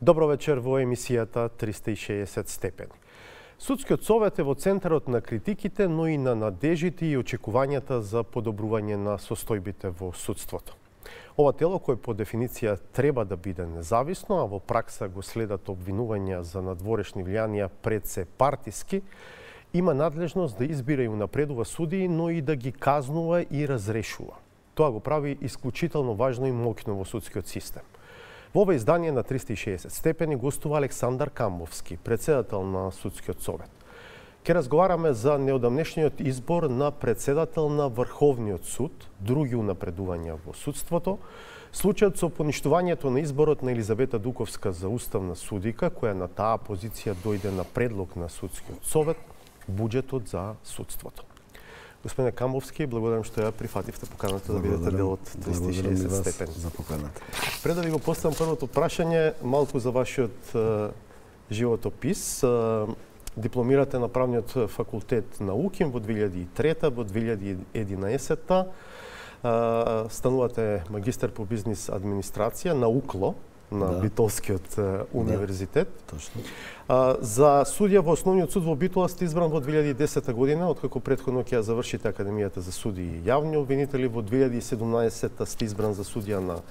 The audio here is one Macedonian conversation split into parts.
Добро вечер во емисијата 360 степени. Судскиот совет е во центарот на критиките, но и на надежите и очекувањата за подобрување на состојбите во судството. Ова тело, кој по дефиниција треба да биде независно, а во пракса го следат обвинувања за надворешни влијанија пред се партиски, има надлежност да избира и унапредува судии, но и да ги казнува и разрешува. Тоа го прави исклучително важно и моќно во судскиот систем. Во ова издание на 360 степени гостува Александар Камбовски, председател на Судскиот совет. Ке разговараме за неодамнешниот избор на председател на Врховниот суд, други унапредувања во судството, случајот со поништувањето на изборот на Елизавета Дуковска за уставна судика, која на таа позиција дојде на предлог на Судскиот совет, буџетот за судството. Господине Камбовски, благодарам што ја прифативте поканата да бидете дел од 360 степени. За поканата. Пред да ви го поставам првото прашање, малку за вашиот животопис. Дипломирате на правниот факултет на УКИМ во 2003, во 2011 станувате магистар по бизнис администрација на УКЛО, на Битолскиот универзитет. Точно. За судија во Основниот суд во Битола сте избран во 2010 година, откако претходно ќе ја завршите Академијата за судии и јавни обвинители. Во 2017 сте избран за судија на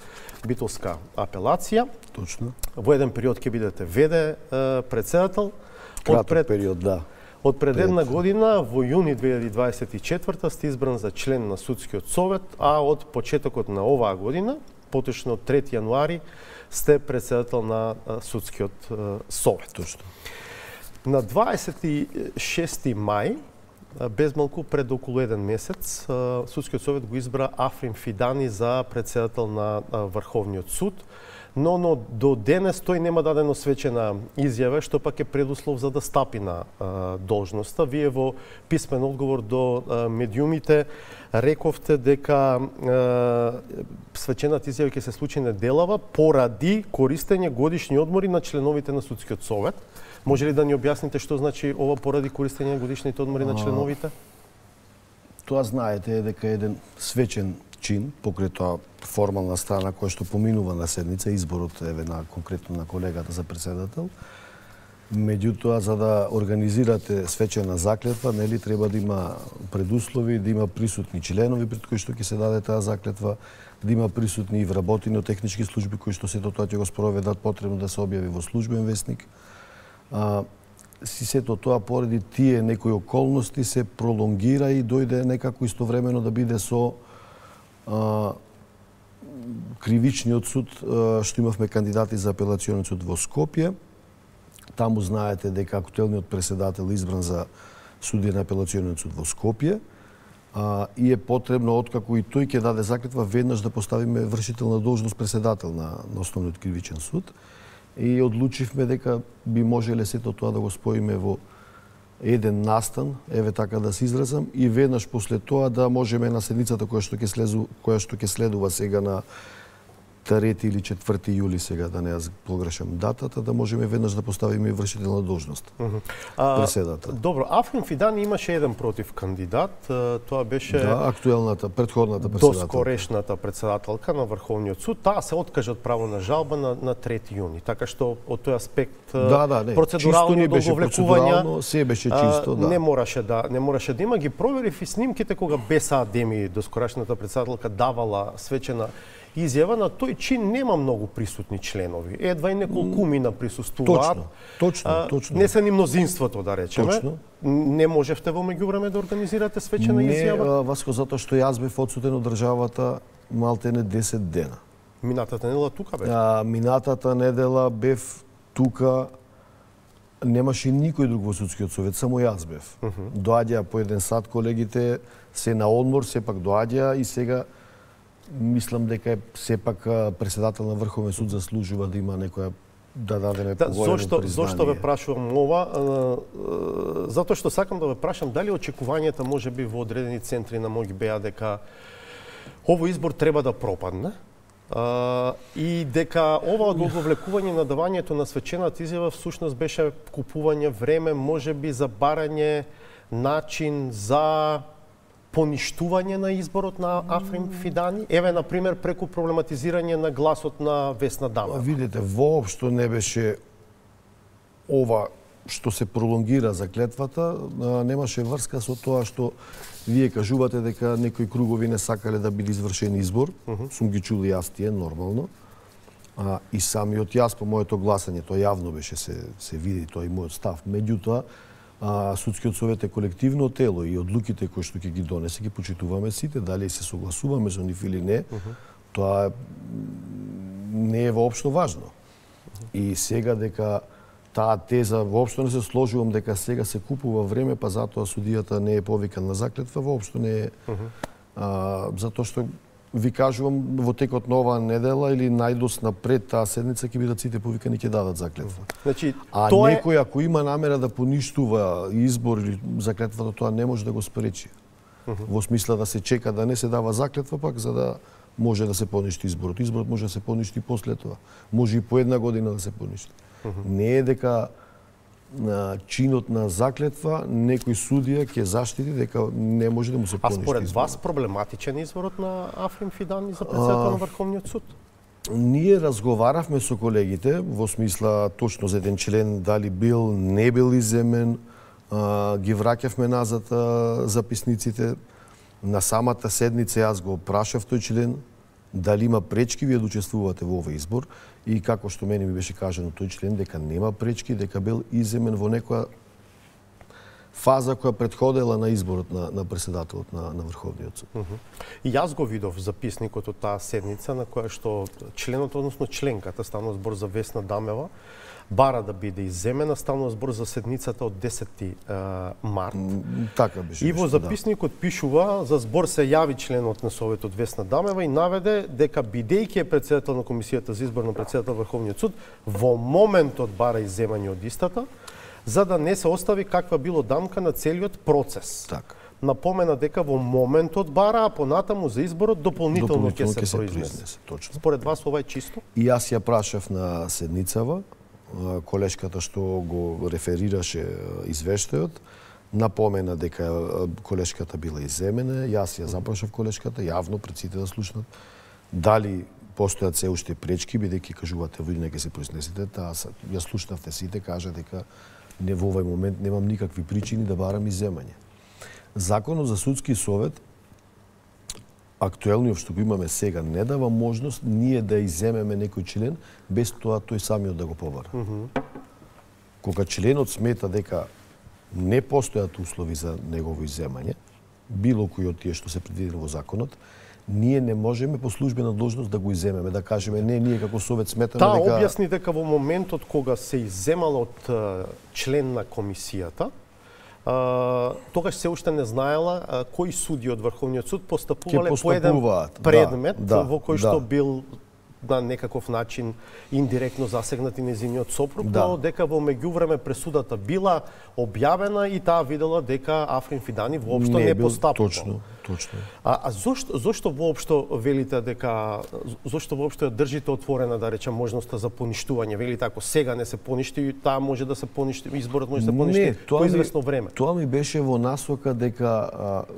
Битолска апелација. Точно. Во еден период ќе бидете ВД председател. Краток период, да. Од пред една година, во јуни 2024 сте избран за член на Судскиот совет, а од почетокот на оваа година, поточно 3 јануари, сте председател на Судскиот совет. Точно. На 26 мај, без малку пред околу еден месец, Судскиот совет го избра Африн Фидани за председател на Врховниот суд, но до денес тој нема дадено свечена изјава, што пак е предуслов за да стапи на должноста. Вие во писмен одговор до медиумите рековте дека свечената изјава ќе се случи неделава поради користење годишни одмори на членовите на Судскиот совет. Може ли да ни објасните што значи ова поради користење на годишните одмори на членовите? Тоа знаете дека е еден свечен чин, покрај тоа формална страна која што поминува на седница, изборот еве на конкретно на колегата за председател. Меѓутоа, за да организирате свечена заклетва, нели треба да има предуслови, да има присутни членови пред кои што ќе се даде таа заклетва, да има присутни и вработени од технички служби кои што сето тоа ќе го спроведат, потребно да се објави во службен весник. Сето тоа поради тие некои околности се пролонгира и дојде некако истовремено да биде со кривичниот суд, што имавме кандидати за апелациониот суд во Скопје. Таму знаете дека актуелниот преседател избран за судија на апелациониот суд во Скопје и е потребно, откако и тој ќе даде заклетва, веднаш да поставиме вршител на должност преседател на Основниот кривичен суд. И одлучивме дека би можеле сето тоа да го споиме во еден настан, еве така да се изразам, и веднаш после тоа да можеме на седницата која што ќе следува сега на 3 или 4 јули, сега да не ја погрешам датата, да можеме веднаш да поставиме вршител на должност. Преседател. Добро, Африн Фидани имаше еден против кандидат, тоа беше актуелната, претходната председателка. Доскорешната председателка на Врховниот суд. Таа се откажа од право на жалба на 3 јуни, така што од тој аспект процедурално договлекувања се беше чисто, не мораше да има. Ги проверив и снимките кога Беса Адеми, доскорешната председателка, давала свечена изјава, на тој чин нема многу присутни членови. Едва и неколкумина присуствуваат. Точно. Не се ни мнозинството, да речеме. Точно. Не можевте во меѓувреме да организирате свечена изјава? Не, Васко, затоа што јас бев одсутен од државата малтене 10 дена. Минатата недела тука бев? Минатата недела бев тука, немаше никој друг во Судскиот совет, само јас бев. Доаѓа по еден сат колегите, се на одмор, сепак доаѓа и сега мислам дека сепак преседател на Врховен суд заслужува да има некоја да дадеме поголемо признание. Зошто ве прашувам ова? Затоа што сакам да ве прашам дали очекувањата можеби во одредени центри на моќ беа дека овој избор треба да пропадне и дека ова одговлекување на давањето на свечената изјава всушност беше купување време, можеби за барање начин за поништување на изборот на Африм Фидани? Еве, например, преку проблематизирање на гласот на Весна Дамева. Видите, воопшто не беше ова што се пролонгира заклетвата, немаше врска со тоа што вие кажувате дека некои кругови не сакале да биде извршен избор. Сум ги чул јас тие, нормално. И самиот јас по моето гласање, тоа јавно беше, се види тоа и мојот став. Меѓутоа, Судскиот совет е колективно тело и одлуките кои што ќе ги донесе, ги почитуваме сите, дали се согласуваме со нив или не, тоа не е воопшто важно. И сега дека таа теза, воопшто не се сложувам дека сега се купува време, па затоа судијата не е повикан на заклетва, воопшто не е. Затоа што ви кажувам, во текот на оваа недела или најдосна пред таа седница ќе бидат сите повикани, ќе дадат заклетва. Значи, некој ако има намера да поништува избор или заклетвата, тоа не може да го спречи. Во смисла да се чека да не се дава заклетва, пак за да може да се поништи изборот. Изборот може да се поништи после тоа. Може и по една година да се поништи. Не е дека чинот на заклетва некој судија ќе заштити дека не може да му се поништи. А според вас проблематичен изборот на Африм Фидани за председател на Врховниот суд? Ние разговаравме со колегите во смисла точно за еден член дали бил, не бил иземен, ги враќавме назад записниците. На самата седница јас го прашав тој член дали има пречки вие да учествувате во овој избор и како што мене ми беше кажано тој член дека нема пречки, дека бил иземен во некоја фаза која претходела на изборот на председателот на Врховниот суд. И јас го видов записникот од таа седница на која што членот, односно членката, станува збор за Весна Дамева, бара да биде иземена, станува збор за седницата од 10 март. Така беше. И во записникот пишува за збор се јави членот на Советот Весна Дамева и наведе дека бидејќи е председател на Комисијата за избор на председател Врховниот суд, во моментот бара иземање од истата, за да не се остави каква било дамка на целиот процес. Така. Напомена дека во моментот бара, а понатаму за изборот дополнително ќе се произнесе. Точно. Според вас ова е чисто? И јас ја прашав на седницава, колешката што го реферираше извештајот, напомена дека колешката била иземена, јас ја запрашав колешката, јавно пред сите да слушнат, дали постојат се уште пречки, бидејќи кажувате ви не ќе се произнесете, ја слушнавте сите, кажа дека не во овој момент немам никакви причини да барам иземање. Законот за судски совет, актуелниот што го имаме сега, не дава можност ние да иземеме некој член без тоа тој самиот да го побара. Кога членот смета дека не постојат услови за негово иземање, било кој од тие што се предвидени во законот, ние не можеме по службена должност да го иземеме, да кажеме не, ние како совет сметаме дека... објасни дека во моментот кога се иземало од член на комисијата, тогаш се уште не знаела кои суди од Врховниот суд постапувале по еден предмет во кој што бил на некаков начин индиректно засегнат и нејзиниот сопруг, но дека во меѓувреме пресудата била објавена и таа видела дека Африм Фидани воопшто не постапува. Точно. А зошто воопшто велите дека зошто воопшто ја држите отворена, да речем, можноста за поништување? Велите ако сега не се поништи, таа може да се поништи, изборот може да се поништи по известно време. Тоа ми беше во насока дека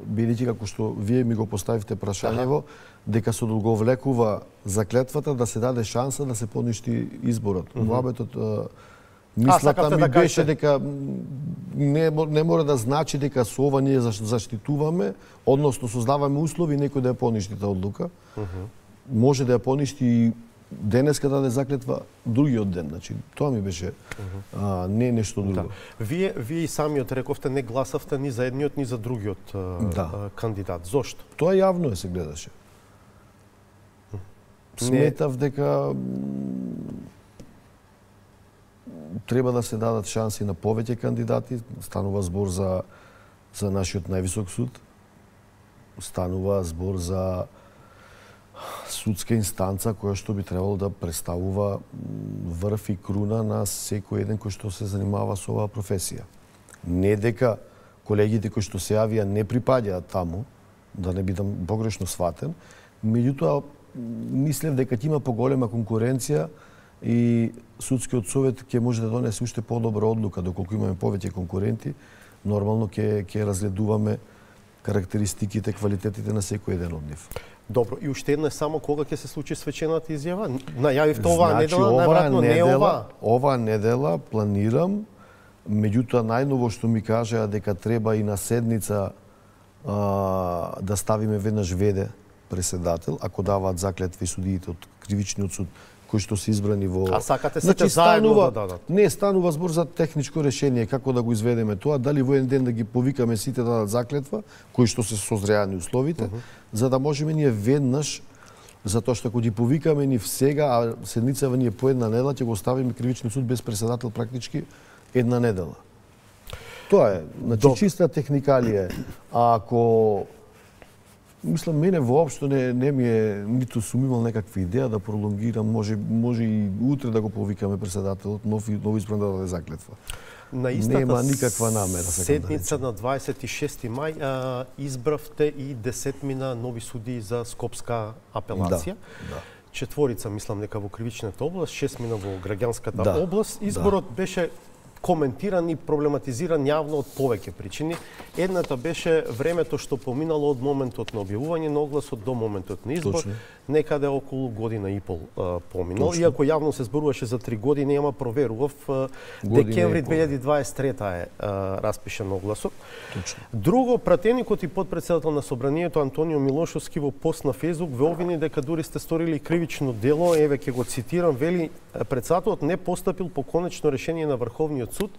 бидејќи како што вие ми го поставивте прашањево, дека се одолговлекува заклетвата да се даде шанса да се поништи изборот. Муабетот мислата ми беше дека не мора да значи дека со ова ние заштитуваме, односно создаваме услови некој да ја поништи таа одлука. Може да ја поништи и денеска да даде заклетва другиот ден. Значи, тоа ми беше не нешто друго. Вие и самиот рековте не гласавте ни за едниот ни за другиот кандидат. Зошто? Тоа јавно се гледаше. Сметав дека треба да се дадат шанси на повеќе кандидати. Станува збор за нашиот највисок суд. Станува збор за судска инстанца која што би требало да представува врв и круна на секој еден кој што се занимава со оваа професија. Не дека колегите кои што се јавија не припаѓаат таму, да не бидам погрешно сватен, меѓутоа мислев дека ќе има поголема конкуренција и судскиот совет ќе може да донесе уште подобра одлука, доколку имаме повеќе конкуренти, нормално ќе разгледуваме карактеристиките, квалитетите на секој еден од нив. Добро, и уште едно е само кога ќе се случи свечената изјава. Најавивте оваа Значи, недела, најверојатно не е ова. Оваа недела планирам, меѓутоа најново што ми кажаа дека треба и на седница да ставиме веднаш веде преседател, ако даваат заклетви судиите од кривичниот суд кои што се избрани во... А сакате сите заедно да дадат? Не, станува збор за техничко решение, како да го изведеме тоа, дали во еден ден да ги повикаме сите да дадат заклетва, кои што се созреани условите, за да можеме ние веднаш, затоа што ако ги повикаме ни сега, а седницава ние по една недела, ќе го ставиме кривичниот суд без преседател практички една недела. Тоа е, значи чиста техникалија. А ако мислам, мене воопшто не ми е, ниту сум имал некаква идеја да пролонгирам, може и утре да го повикаме преседателот, нов избран да даде заклетва. На истата нема никаква намера, седница на 26 мај избравте и 10 нови судии за Скопска апелација. Да. Четворица, мислам, дека во кривичната област, 6 во граѓанската област. Изборот беше коментиран и проблематизиран јавно од повеќе причини. Едната беше времето што поминало од моментот на објавување на огласот до моментот на избор. Точно. Некаде околу година и пол поминал. Точно. Иако јавно се зборуваше за 3 години, ама проверував, декември 2023 е распишан огласот. Точно. Друго, пратеникот и подпредседател на собранието Антонио Милошовски во пост на Фејсбук ве обвини дека дури сте сторили кривично дело, еве ќе го цитирам, вели: председателот не постапил по конечно решение на Врховниот суд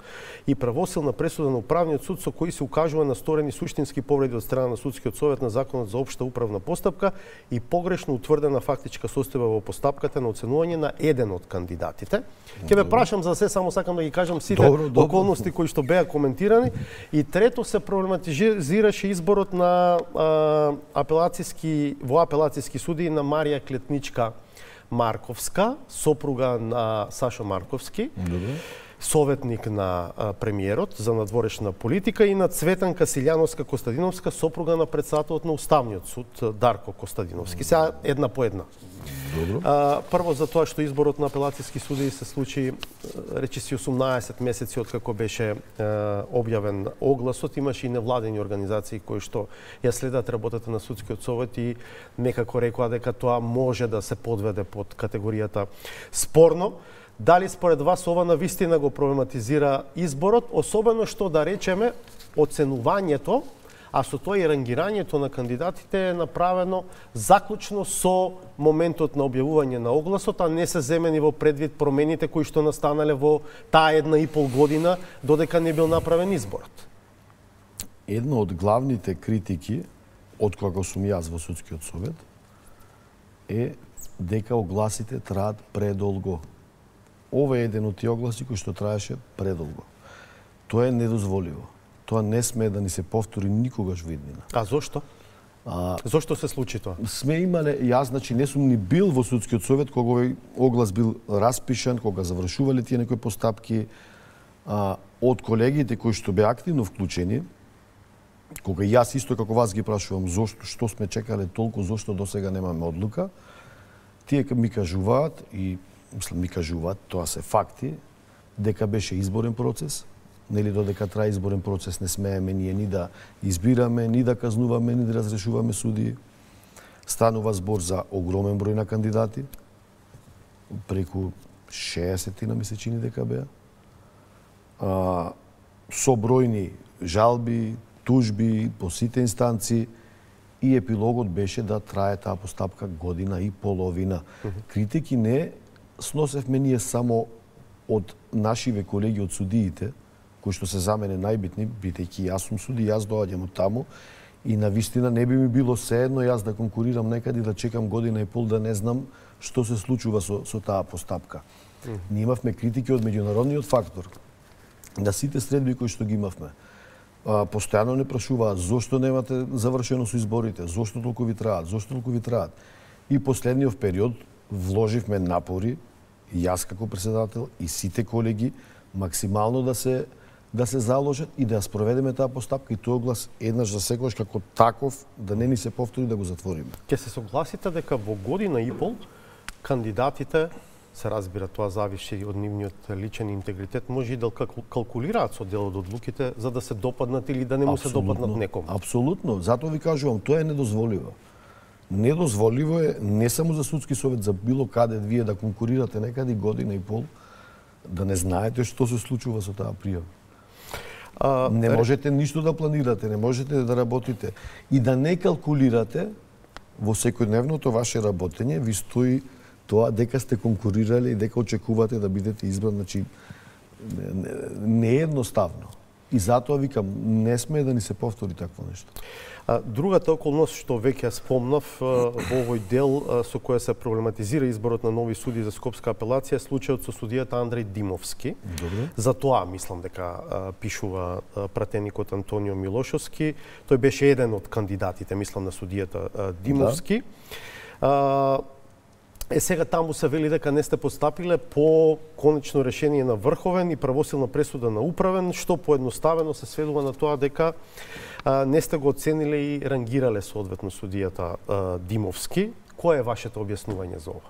и правосилна пресуда на Управниот суд со кои се укажува на сторени суштински повреди од страна на Судскиот совет на Законот за општа управна постапка и погрешно утврдена фактичка состојба во постапката на оценување на еден од кандидатите. Ќе ве прашам за се, само сакам да ги кажам сите околности кои што беа коментирани. И трето, се проблематизираше изборот на апелацијски судии на Марија Клетничка Марковска, сопруга на Сашо Марковски. Советник на премиерот за надворешна политика, и на Цветанка Силјановска Костадиновска, сопруга на председателот на Уставниот суд Дарко Костадиновски. Сега една по една. Прво за тоа што изборот на апелацијски судии се случи речиси 18 месеци од како беше објавен огласот. Имаше и невладени организации кои што ја следат работата на Судскиот совет и некако рекоа дека тоа може да се подведе под категоријата спорно. Дали според вас ова навистина го проблематизира изборот, особено што да речеме оценувањето, а со тоа и рангирањето на кандидатите е направено заклучно со моментот на објавување на огласот, а не се земени во предвид промените кои што настанале во таа 1,5 година додека не бил направен изборот? Една од главните критики од кога сум јас во Судскиот совет е дека огласите траат предолго. Ова е еден од тие огласи кои што траеше предолго. Тоа е недозволиво. Тоа не сме да ни се повтори никогаш во иднина. А зошто? Зошто се случи тоа? Сме имале, јас значи не сум ни бил во Судскиот совет кога овој оглас бил распишан, кога завршувале тие некои постапки, од колегите кои што беа активно вклучени, кога јас исто како вас ги прашувам зошто, што сме чекале толку, зошто досега немаме одлука, тие ми кажуваат и ми кажуваат, тоа се факти, дека беше изборен процес, нели додека трае изборен процес не смееме ние ни да избираме, ни да казнуваме, ни да разрешуваме судии. Станува збор за огромен број на кандидати, преку 60 ми се чини дека беа. Со бројни жалби, тужби по сите инстанции, и епилогот беше да трае таа постапка година и половина. Критики не сносевме ние само од нашиве колеги од судиите, кои што се за мене најбитни, бидејќи јас сум суди, јас доаѓам од таму и навистина не би ми било сеедно јас да конкурирам некаде да чекам година и пол да не знам што се случува со таа постапка. Ние имавме критики од меѓународниот фактор, на сите средби кои што ги имавме. Постојано не прашуваат зошто немате завршено со изборите, зошто толку ви траат. И последниот период вложивме напори, јас како председател и сите колеги, максимално да се заложат и да ја спроведеме таа постапка и тој оглас еднаш за секогаш како таков да не ни се повтори да го затвориме. Ќе се согласите дека во година и пол кандидатите се разбира, тоа зависи од нивниот личен интегритет, може и да калкулираат со дел од одлуките за да се допаднат или да не му се допаднат некому. Апсолутно, затоа ви кажувам, тоа е недозволиво. Недозволиво е не само за судски совет, за било каде вие да конкурирате некаде година и пол, да не знаете што се случува со таа пријава. Не можете ништо да планирате, не можете да работите и да не калкулирате во секојдневното ваше работење, ви стои тоа дека сте конкурирале и дека очекувате да бидете избран, значи не е едноставно. И затоа викам, не сме да ни се повтори такво нешто. Другата околност што веќе спомнав во овој дел со која се проблематизира изборот на нови суди за Скопска апелација е случајот со судијата Андреј Димовски. Добре. За тоа мислам дека пишува пратеникот Антонио Милошовски. Тој беше еден од кандидатите, мислам, на судијата Димовски. Да. Сега таму се вели дека не сте постапиле по конечно решение на Врховен и правосилна пресуда на Управен, што поедноставено се сведува на тоа дека не сте го оцениле и рангирале соодветно судијата Димовски. Кое е вашето објаснување за ова?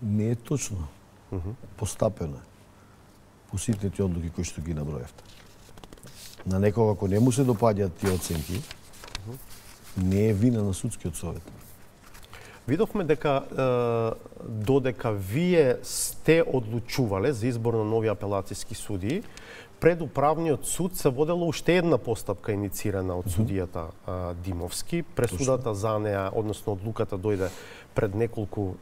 Не е точно. Постапено е. По сите одлуки кои што ги наброевте. На некога, ако не му се допаѓаат тие оценки, не е вина на судскиот совет. Видовме дека додека вие сте одлучувале за избор на нови апелацијски судии, пред управниот суд се водело уште една постапка иницирана од судијата Димовски. Пресудата за неа, односно одлуката дојде пред неколку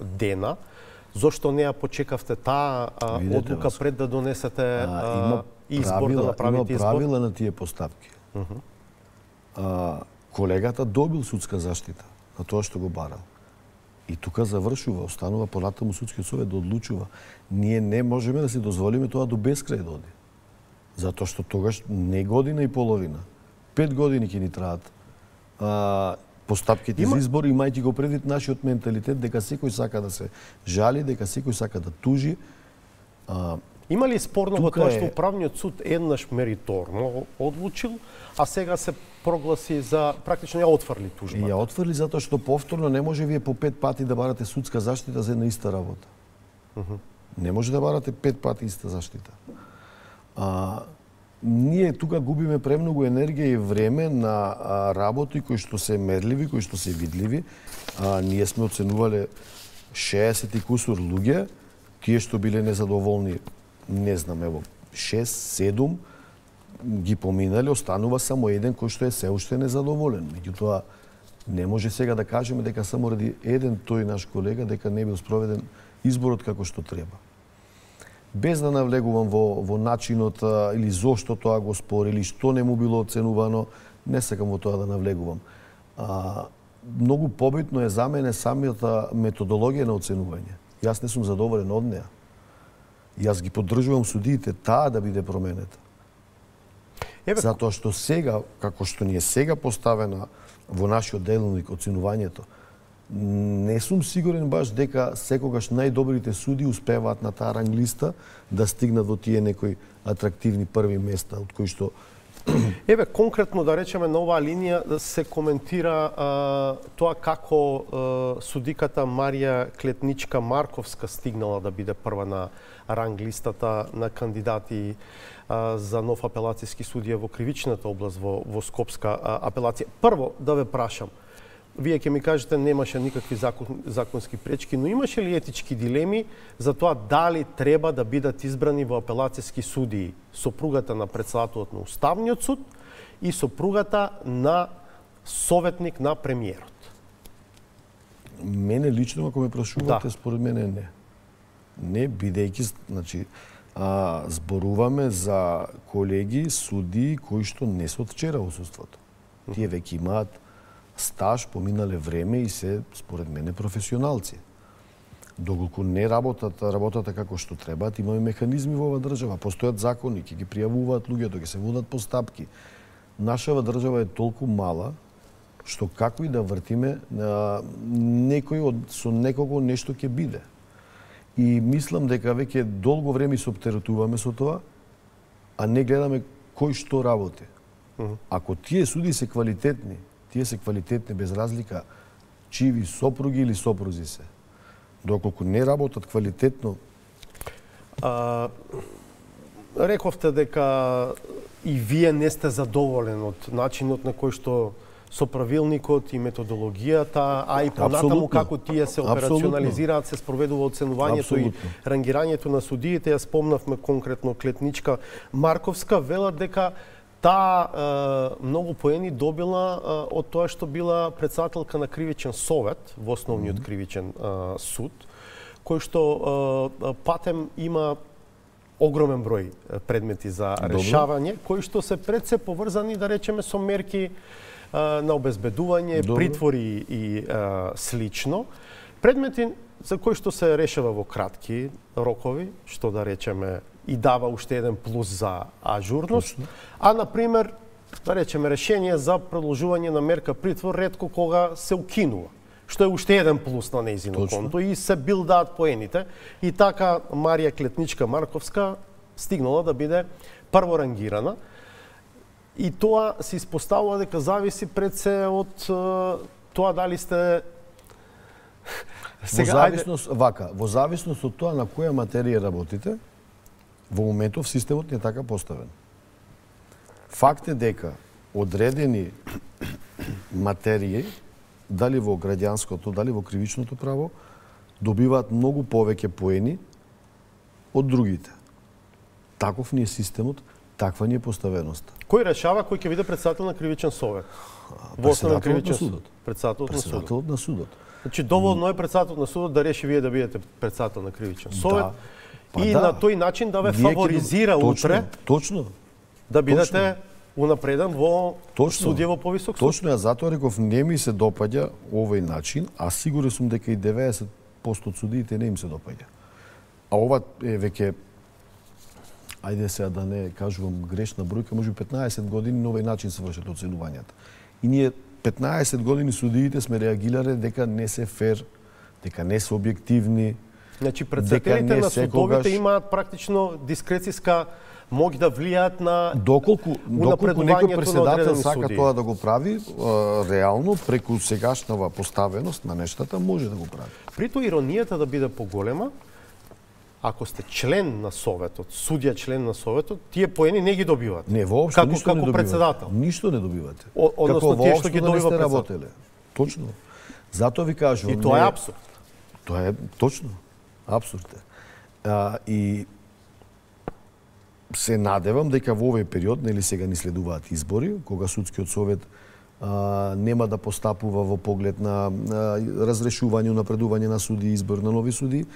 дена. Зошто не ја почекавте таа одлука пред да донесете избор, да направите избор? Има правила на тие постапки. Колегата добил судска заштита на тоа што го барал. И тука завршува, останува понатаму судскиот совет да одлучува. Ние не можеме да си дозволиме тоа до бескрај да оди. Затоа што тогаш не година и половина, 5 години ќе ни траат постапките за избор, имајќи го предвид нашиот менталитет дека секој сака да се жали, дека секој сака да тужи. Има ли спорно во тоа што управниот суд еднаш мериторно одлучил, а сега се прогласи за практично ја отфрли тужбата? Ја отфрли затоа што повторно не може вие по 5 пати да барате судска заштита за една иста работа. Не може да барате 5 пати иста заштита. Ние тука губиме премногу енергија и време на работи кои што се мерливи, кои што се видливи. Ние сме оценувале 60 и кусур луѓе, тие што биле незадоволни, не знам, ево, 6-7 ги поминале, останува само еден кој што е се уште незадоволен. Меѓутоа, не може сега да кажеме дека само ради еден тој наш колега дека не бил спроведен изборот како што треба. Без да навлегувам во начинот или зошто тоа го спори, или што не му било оценувано, не сакам во тоа да навлегувам. Многу побитно е за мене самата методологија на оценување. Јас не сум задоволен од неа. Јас ги поддржувам судиите таа да биде променета. Затоа што сега, како што ни е сега поставена во нашиот делник оценувањето, не сум сигурен баш дека секогаш најдобрите суди успеваат на таа ранглиста да стигнат во тие некои атрактивни први места, од кои што конкретно да речеме на оваа линија се коментира тоа како судиката Марија Клетничка Марковска стигнала да биде прва на ранглистата на кандидати за нов апелацијски судија во кривичната област во Скопска апелација. Прво да ве прашам, вие ќе ми кажете немаше никакви законски пречки, но имаше ли етички дилеми за тоа дали треба да бидат избрани во апелацијски судии сопругата на председателот на Уставниот суд и сопругата на советник на премиерот? Мене лично, ако ме прашувате, според мене не. Не, бидејќи, значи, зборуваме за колеги, судии кои што не се од вчера во судството. Тие веќе имаат стаж, поминале време и се, според мене, професионалци. Доколку не работата како што требаат, имаме механизми во оваа држава, постојат закони, ќе ги пријавуваат луѓето, ќе се водат постапки. Нашава држава е толку мала, што како и да вртиме, некој со некого нешто ќе биде. И мислам дека веќе долго време се оптеретуваме со тоа, а не гледаме кој што работи. Ако тие суди се квалитетни без разлика чиви сопруги или сопрузи се. Доколку не работат квалитетно. Рековте дека и вие не сте задоволен од начинот на кој што со правилникот и методологијата, а и понатаму како тие се операционализираат, се спроведува оценувањето и рангирањето на судиите. Ја спомнавме конкретно Клетничка Марковска, велат дека таа многу поени добила од тоа што била председателка на кривичен совет во основниот кривичен суд, кој што патем има огромен број предмети за решавање, кои што се пред се поврзани, да речеме, со мерки на обезбедување, притвори и слично. Предмети за кои што се решава во кратки рокови, што да речеме и дава уште еден плюс за ажурност, а например, да речеме, решение за продолжување на мерка притвор ретко кога се укинува, што е уште еден плюс на нејзино конто и се билдаат поените. И така Марија Клетничка Марковска стигнала да биде прворангирана. И тоа се испоставува дека зависи пред се од тоа дали сте во зависност од тоа на која материја работите, во моментов системот не е така поставен. Факт е дека одредени материи, дали во граѓанското, дали во кривичното право, добиваат многу повеќе поени од другите. Таков ни е системот, таква ни е поставеноста. Кој решава кој ќе биде председател на кривичен совет? Во основен кривичен суд. Председателот на судот. Значи доволно е председателот на судот да реши вие да бидете председател на кривичен совет и на тој начин да ве фаворизира утре. Точно. Да бидете унапреден во судија во повисок суд. Точно, ја затоа реков не ми се допаѓа овој начин, а сигурен сум дека и 90% од судиите не им се допаѓа. А ова е веќе, ајде сега да не кажувам грешна бројка, може 15 години на овој начин се вршат оценувањата. И ние 15 години судиите сме реагирале дека не се фер, дека не се објективни. Значи председателите на судовите имаат практично дискрецијска моќ да влијаат на доколку некој председател сака тоа да го прави, реално преку сегашнава поставеност на нештата може да го прави. Прито иронијата да биде поголема, ако сте член на советот, судија член на советот, тие поени не ги добивате. Не, воопшто ништо не добивате. Како председател. Ништо не добивате. Односно тие што ги добива председател. Точно. Затоа ви кажувам. И тоа е апсурд. Тоа е точно. Апсурд е. И се надевам дека во овој период, нели сега ни следуваат избори, кога судскиот совет нема да постапува во поглед на разрешување, напредување на суди, избор на нови суди,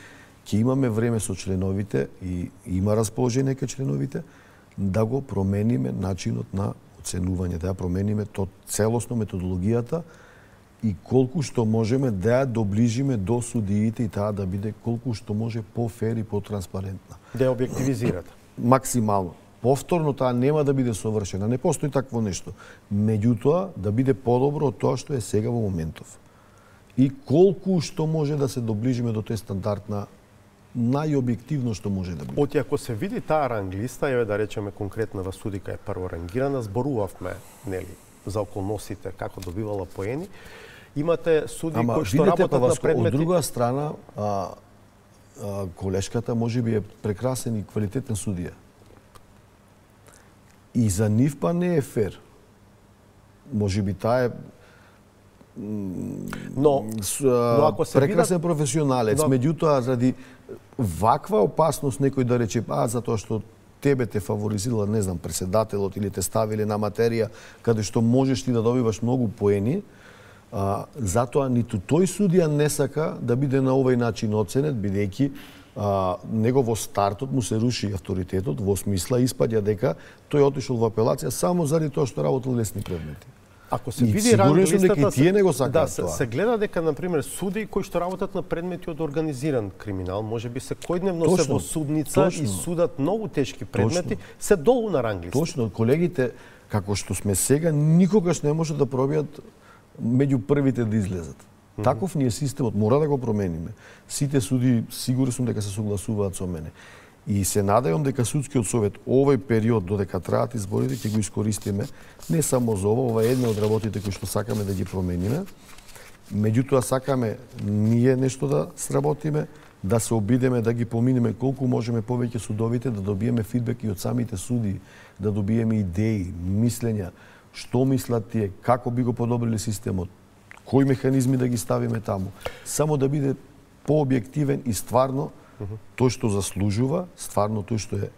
ќе имаме време со членовите и има расположение кај членовите да го промениме начинот на оценување, да ја промениме целосно методологијата и колку што можеме да ја доближиме до судиите и таа да биде колку што може по-фер и по-транспарентна. Да ја објективизирате. Максимално. Повторно таа нема да биде совршена, не постои такво нешто. Меѓутоа да биде подобро од тоа што е сега во моментов. И колку што може да се доближиме до тој стандард на најобјективно што може да биде. Оти ако се види таа ранглиста, еве да речеме конкретна судика е прворангирана, зборувавме нели за околностите како добивала поени. Имате суди кои што работат на предмети. Од друга страна, колешката можеби е прекрасен и квалитетен судија. И за нив па не е фер. Можеби таа е но ако се прекрасен професионалец, меѓутоа заради ваква опасност некој да рече затоа што тебе те фаворизира, не знам, председателот или те ставиле на материја каде што можеш ти да добиваш многу поени, затоа ниту тој судија не сака да биде на овој начин оценет, бидејќи него во стартот му се руши авторитетот, во смисла испаѓа дека тој отишол во апелација само заради тоа што работел лесни предмети. Ако се види ранглистата, тие не го сакаат тоа. Се гледа дека на пример суди кои што работат на предмети од организиран криминал, можеби секојдневно се во судница и судат многу тешки предмети, се долу на ранглиста. Точно, колегите како што сме сега никогаш не може да пробијат меѓу првите да излезат. Таков ни е системот, мора да го промениме. Сите суди сигурен сум дека се согласуваат со мене. И се надевам дека судскиот совет овој период додека траат изборите ќе го искористиме не само за ова е една од работите кои што сакаме да ги промениме Меѓутоа сакаме ние нешто да сработиме, да се обидеме да ги поминеме колку можеме повеќе судовите, да добиеме фидбек и од самите суди, да добиеме идеи, мислења, што мислат тие, како би го подобрили системот, кои механизми да ги ставиме таму. Само да биде пообјективен и стварно тој што заслужува, стварно тој што е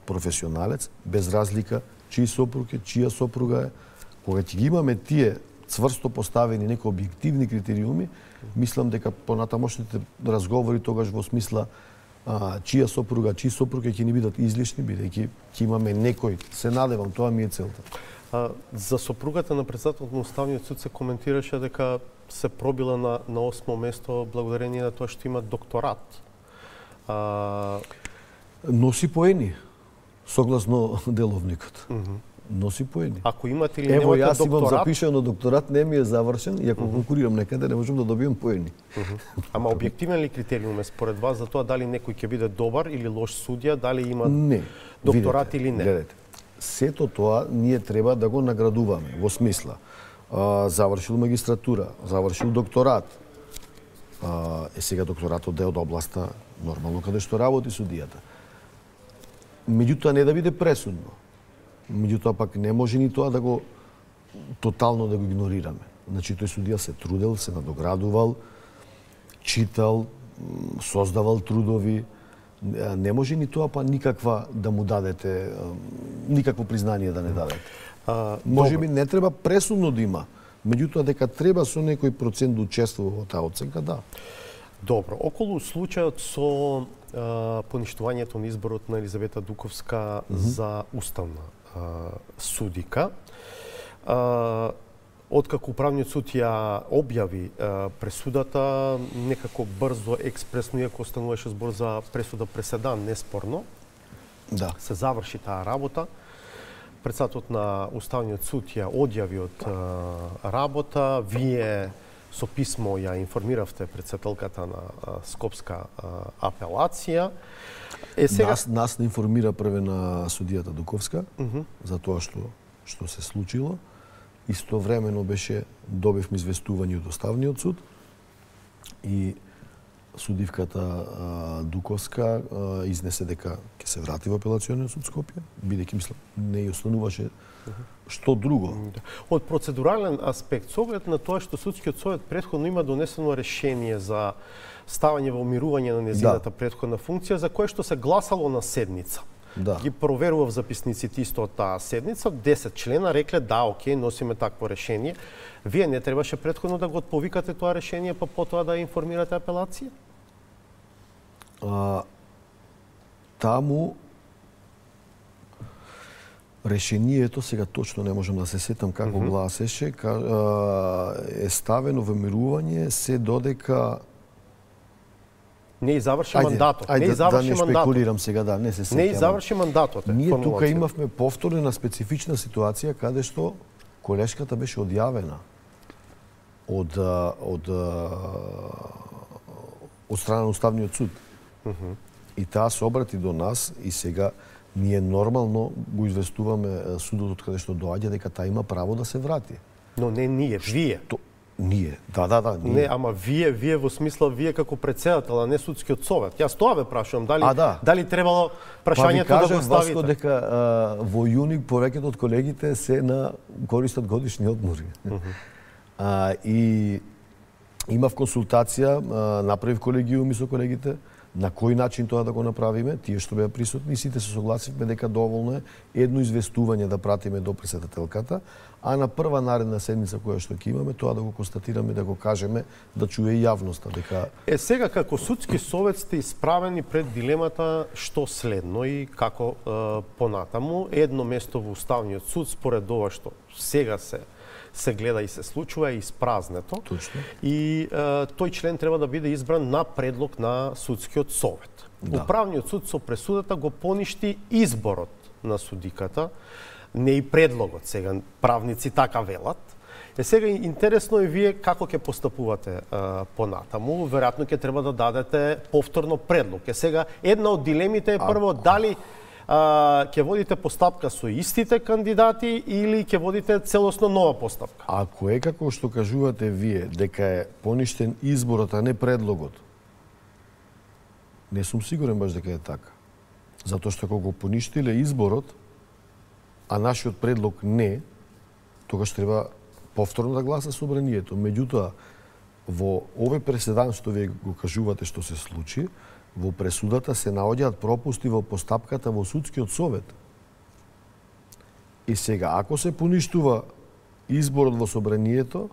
професионалец, без разлика чиј сопруг е, чија сопруга е. Кога ќе ги имаме тие цврсто поставени некои објективни критериуми, мислам дека понатамошните разговори тогаш во смисла чија сопруга, чиј сопруг ќе ни бидат излишни, бидејќи ќе имаме некој, се надевам, тоа ми е целта. За сопругата на председателот на Уставниот суд се коментираше дека се пробила на 8-о место благодарение на тоа што има докторат. Носи поени, согласно деловникот. Носи поени. Ако имате или Ево, немате јас имам докторат... запишано докторат, не ми е завршен, и ако конкурирам некаде, не можам да добијам поени. Ама објективен ли критериум е според вас за тоа дали некој ќе биде добар или лош судија, дали има Не. докторат или не? Гледайте, сето тоа ние треба да го наградуваме, во смисла завршил магистратура, завршил докторат. Сега докторатот е од областа нормално каде што работи судијата. Меѓутоа не да биде пресудно. Меѓутоа пак не може ни тоа да го тотално да го игнорираме. Значи тој судија се трудел, се надоградувал, читал, создавал трудови. Не може ни тоа па никаква да му дадете, никакво признание да не дадете. Може би не треба пресудно да има, меѓутоа дека треба со некој процент да учествува во таа оценка, да. Добро, околу случајот со поништувањето на изборот на Елизавета Дуковска за уставна судика, откако Управниот суд ја објави пресудата, некако брзо, експресно, иако остануваше збор за пресуда преседан, неспорно, Да. се заврши таа работа. Председателот на Уставниот суд ја одјави од работа. Вие со писмо ја информиравте председателката на Скопска апелација. Сега... Нас не информира прве на судијата Дуковска за тоа што се случило. Истовремено добивме известување од Уставниот суд и судивката Дуковска изнесе дека ќе се врати во апелациониот суд Скопје, бидејќи мислам не ја остануваше што друго. Од процедурален аспект, со оглед на тоа што судскиот совет претходно има донесено решение за ставање во мирување на незината претходна функција, за кое што се гласало на седница. Ги проверував записниците исто од таа седница, 10 члена рекле да, окей, носиме такво решение. Вие не требаше претходно да го отповикате тоа решение, па потоа да информирате апелација? Таму решението, сега точно не можам да се сетам како гласеше, е ставено во мирување се додека не и заврши мандатот. Не не спекулирам сега, да, не се сетам. Не и заврши мандатот. Ние тука имавме повторна специфична ситуација каде што колешката беше одјавена од страна на Уставниот суд. И таа се обрати до нас и сега ние нормално го известуваме судот од каде што доаѓа дека таа има право да се врати. Но не ние, вие. Ние, да. Ние. Не, ама вие во смисла вие како председател, а не судскиот совет. Јас тоа ве прашувам, дали требало прашањето да го ставите? Васко дека во јуни повеќето од колегите се користат годишни одмори. И имав консултација, направив колегиуми со колегите, на кој начин тоа да го направиме, тие што беа присутни, сите се согласивме дека доволно е едно известување да пратиме до председателката, а на прва наредна седница која што ќе имаме, тоа да го констатираме, да го кажеме, да чуе и јавноста дека сега како судски совет сте исправени пред дилемата што следно и како понатаму. Едно место во Уставниот суд според ова што сега се гледа и се случува е испразнето. Точно. И тој член треба да биде избран на предлог на судскиот совет. Да. Управниот суд со пресудата го поништи изборот на судиката, не и предлогот. Сега правници така велат. Сега интересно е вие како ќе постапувате понатаму. Веројатно ќе треба да дадете повторно предлог. Сега една од дилемите е прво дали ќе водите постапка со истите кандидати или ќе водите целосно нова постапка? Ако е како што кажувате вие, дека е поништен изборот, а не предлогот, не сум сигурен баш дека е така. Затоа што кога поништиле изборот, а нашиот предлог не, тогаш треба повторно да гласа собранието. Меѓутоа, во овој преседан што вие го кажувате што се случи, во пресудата се наоѓаат пропусти во постапката во судскиот совет. И сега, ако се поништува изборот во собранието,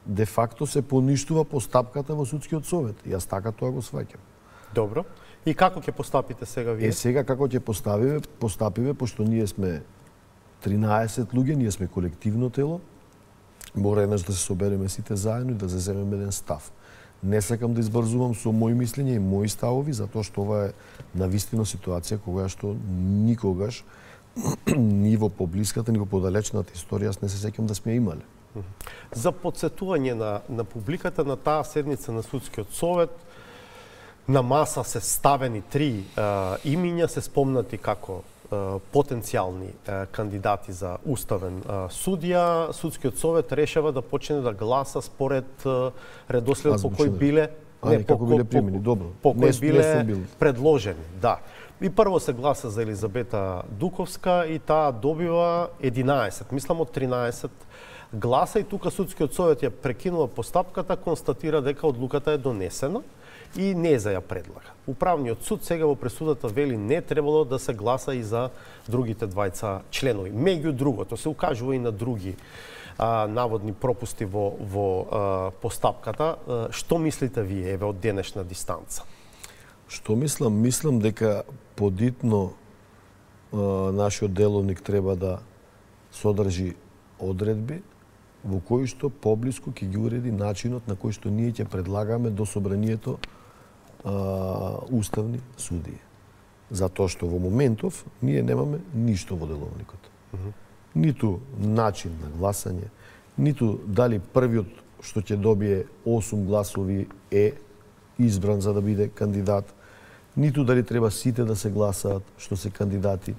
де факто се поништува постапката во судскиот совет. Јас така тоа го сваќам. Добро. И како ќе постапите сега вие? Сега како ќе постапиме, пошто ние сме 13 луѓе, ние сме колективно тело, мора еднаш да се собереме сите заедно и да заземеме еден став. Не сакам да избрзувам со мои мислења и мои ставови, затоа што ова е навистина ситуација кога што никогаш ни во поблиската, ни во подалечната историја не се сеќам да сме имале. За подсетување на публиката, на таа седница на судскиот совет, на маса се ставени 3 имиња, се спомнати како потенцијални кандидати за уставен судија. Судскиот совет решава да почне да гласа според редоследот по кој биле како биле примени, добро. По кој биле предложени, да. И прво се гласа за Елизабета Дуковска и таа добива 11, мислам од 13 гласа, и тука судскиот совет ја прекинува постапката, констатира дека одлуката е донесена и не за ја предлага. Управниот суд сега во пресудата вели не требало да се гласа и за другите двајца членови. Меѓу другото се укажува и на други наводни пропусти во постапката. Што мислите вие, еве, од денешна дистанца? Што мислам? Мислам дека подитно нашиот деловник треба да содржи одредби во кои што поблиску ќе ги уреди начинот на кој што ние ќе предлагаме до собранието уставни судии. Затоа што во моментов ние немаме ништо во деловникот. Ниту начин на гласање, ниту дали првиот што ќе добие 8 гласови е избран за да биде кандидат, ниту дали треба сите да се гласаат што се кандидати.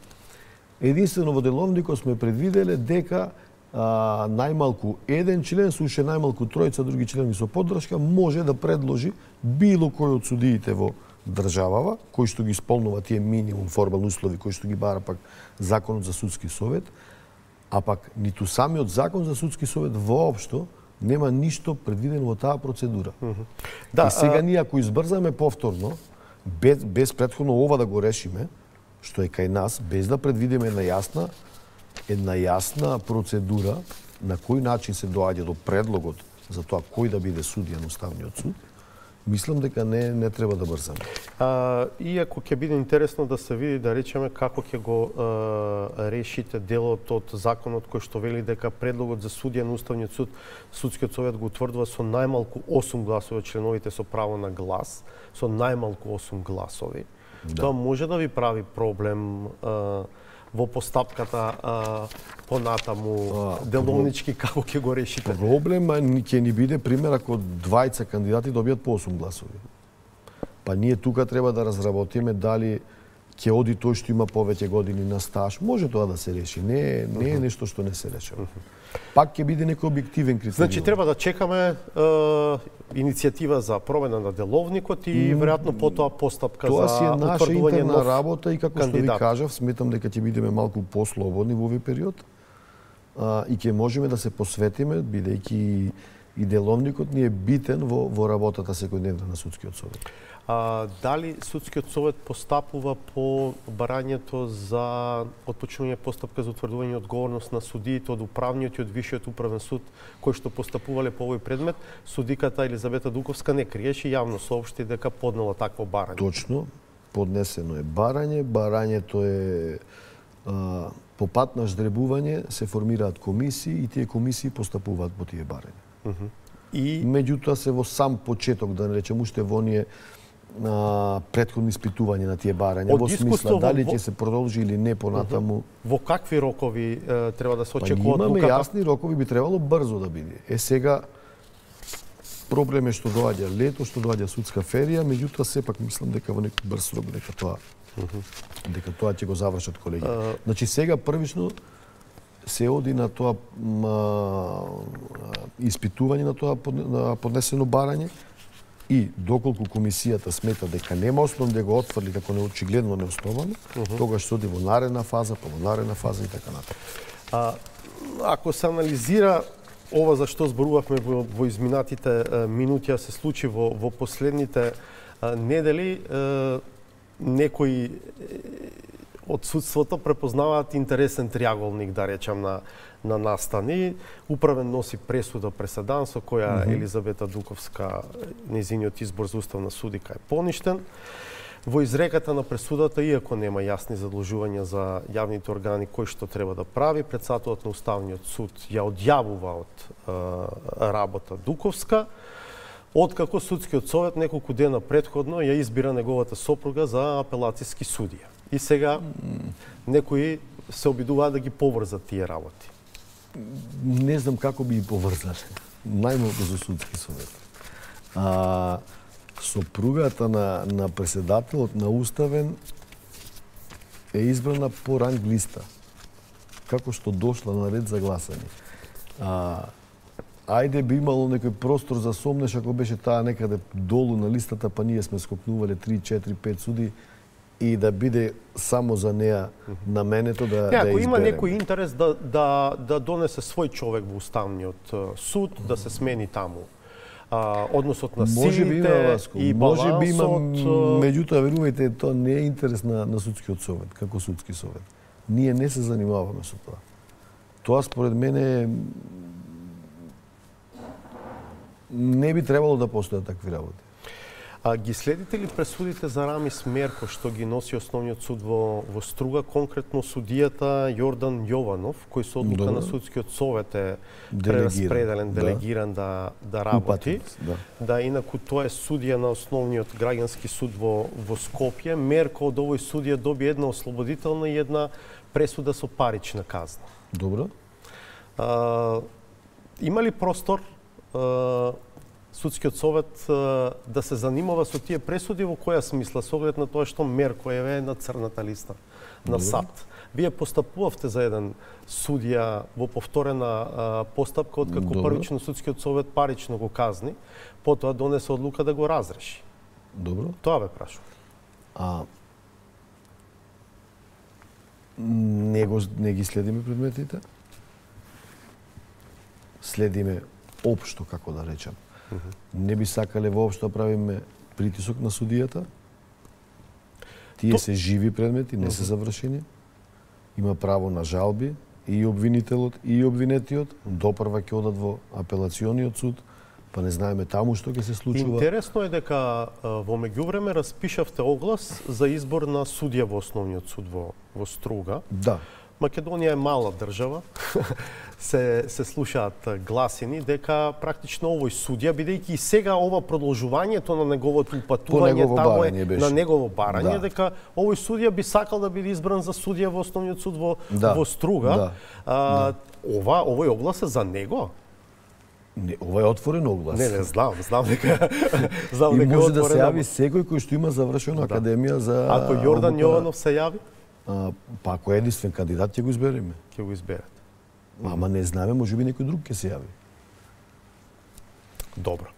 Единствено во деловникот сме предвиделе дека најмалку еден член, со уште најмалку тројца други члени со поддршка, може да предложи било кој од судиите во државава, кој што ги исполнува тие минимум формални услови кои што ги бара пак Законот за судски совет, а пак ниту самиот Закон за судски совет воопшто нема ништо предвидено во таа процедура. Да, и сега ние ако избрзаме повторно, без претходно ова да го решиме, што е кај нас, без да предвидиме една јасна процедура на кој начин се доаѓа до предлогот за тоа кој да биде судија на Уставниот суд, мислам дека не треба да брзаме. Иако ќе биде интересно да се види, да речеме, како ќе го решите делот од законот кој што вели дека предлогот за судија на Уставниот суд, судскиот совет го утврдува со најмалку 8 гласови, членовите со право на глас, со најмалку 8 гласови. Да. Тоа може да ви прави проблем во постапката понатаму деловнички, како ќе го решите? Проблема ќе ни биде пример ако двајца кандидати добијат по 8 гласови. Па ние тука треба да разработиме дали ќе оди тој што има повеќе години на стаж. Може тоа да се реши, не е нешто што не се решава. Пак ќе биде некој објективен критериум. Значи треба да чекаме иницијатива за промена на деловникот и веројатно потоа постапка за утврдување нов кандидат. Тоа си е наша интерна работа и како што ви кажав, сметам дека ќе бидеме малку послободни во овој период и ќе можеме да се посветиме, бидејќи и деловникот ни е битен во работата секојдневна на судскиот совет. Дали судскиот совет постапува по барањето за отпочнување постапка за утврдување одговорност на судиите од управниот и од висшиот управен суд кои што постапувале по овој предмет? Судиката Елизабета Дуковска не криеше, јавно соопшти дека поднела такво барање. Точно, поднесено е барање. Барањето е по пат на ждребување, се формираат комисии и тие комисии постапуваат по тие барања. И меѓутоа се во сам почеток, да наречем, уште во оние претходни испитување на тие барања, во смисла дали ќе се продолжи или не понатаму. Во какви рокови треба да се очекува одлуката? Имаме јасни рокови, би требало брзо да биде. Сега проблем е што доаѓа лето, што доаѓа судска ферија, меѓутоа сепак мислам дека во некој брз рок дека тоа Дека тоа ќе го завршат колеги. Значи сега првично се оди на тоа испитување на тоа поднесено барање и доколку комисијата смета дека нема основ да го отфрли како неочигледно неосновано, тогаш се оди во наредна фаза, па во наредна фаза и така натаму. Ако се анализира ова за што зборувавме во изминатите минути, се случи во последните недели, некои од судството препознаваат интересен триаголник, да речам, на настани. Управен носи пресуда преседан со која Елизавета Дуковска, нејзиниот избор за уставна судика е поништен. Во изреката на пресудата, иако нема јасни задолжувања за јавните органи кој што треба да прави, председателот на Уставниот суд ја одјавува од работа Дуковска, откако судскиот совет неколку дена претходно ја избира неговата сопруга за апелацијски судија. И сега некои се обидуваат да ги поврзат тие работи. Не знам како би ги поврзале. Најмалку за судски совет. Сопругата на преседателот на Уставен е избрана по ранг листа. Како што дошла на ред за гласање. Ајде би имало некој простор за сомнеш ако беше таа некаде долу на листата, па ние сме скокнувале 3, 4, 5 суди и да биде само за неа наменето да ако избереме. Има некој интерес да донесе свој човек во Уставниот суд, да се смени таму односот на силите и балансот. Може би има, меѓутоа верувајте, тоа не е интерес на судскиот совет, како судски совет. Ние не се занимаваме со тоа. Тоа според мене не би требало да постојат такви работи. Ги следите ли пресудите за Рамис Мерко што ги носи Основниот суд во Струга, конкретно судијата Јордан Јованов, кој со одлука на судскиот совет е прераспределен, делегиран да работи. Да, инаку тоа е судија на Основниот граѓански суд во Скопје. Мерко од овој судија доби една ослободителна и една пресуда со парична казна. Добро. Има ли простор судскиот совет да се занимава со тие пресуди, во која смисла, со оглед на тоа што Мерко е на црната листа на САД? Вие постапувавте за еден судија во повторена постапка, откако првично судскиот совет парично го казни, потоа донесе одлука да го разреши. Добро. Тоа ве прашувам. Не ги следиме предметите. Следиме општо, како да речам. Не би сакале воопшто да правиме притисок на судијата. Тие се живи предмети, не се завршени. Има право на жалби и обвинителот и обвинетиот. Допрва ќе одат во апелациониот суд, па не знаеме таму што ќе се случува. Интересно е дека во меѓувреме распишавте оглас за избор на судија во Основниот суд во Струга. Да. Македонија е мала држава. се слушаат гласини дека практично овој судија, бидејќи и сега ова продолжувањето на неговото упатување таму е на негово барање, дека овој судија би сакал да биде избран за судија во Основниот суд во Струга. Овој оглас е за него? Не, ова е отворен оглас. Не, знам дека и може да се јави секој кој што има завршена академија за... Ако Јордан Јованов се јави? Па ако е единствен кандидат, ќе го избереме. Ќе го изберете. Ама не знаме, може би некој друг ќе се јави. Добро.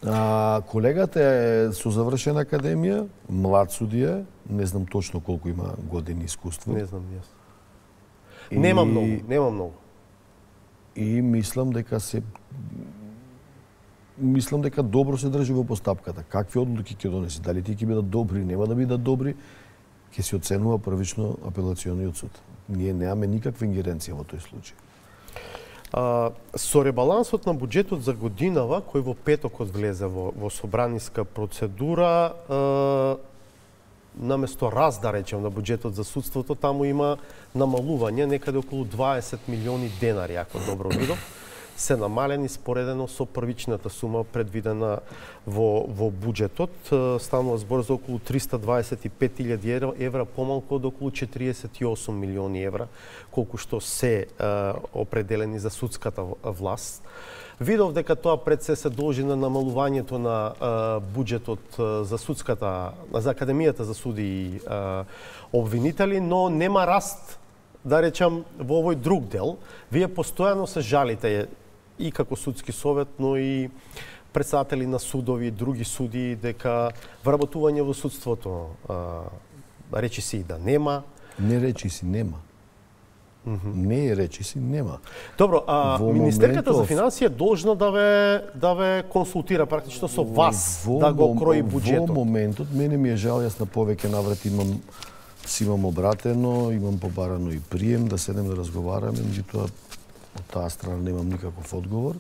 Колегата е со завршена академија, млад судија, не знам точно колку има години искуство. Не знам јас. Нема многу. И мислам дека добро се држи во постапката. Какви одлуки ќе донеси? Дали тие ќе бидат добри, нема да бидат добри, ќе се оценува првично апелациониот суд. Ние немаме никаква ингеренција во тој случај. Со ребалансот на буџетот за годинава, кој во петокот влезе во собраниска процедура, наместо раст, да речем, на буџетот за судството, таму има намалување некаде околу 20 милиони денари, ако добро видов. се намалени споредено со првичната сума предвидена во буџетот. Станува збор за околу 325.000 евра, помалку од околу 48 милиони евра, колку што се определени за судската власт. Видов дека тоа пред се должи на намалувањето на буџетот за судската, за Академијата за суди и обвинители, но нема раст, да речам, во овој друг дел. Вие постојано се жалите и како судски совет, но и председатели на судови, други суди, дека вработување во судството речиси да нема. Не речиси нема. Не е речиси нема. Добро, Министерката за финансија должна да ве консултира практично со вас, да го крои буџетот. Во моментот, мене ми е жал, јас на повеќе наврати имам обратено, имам побарано и прием, да седнем да разговараме, меѓутоа од таа страна немам никаков одговор.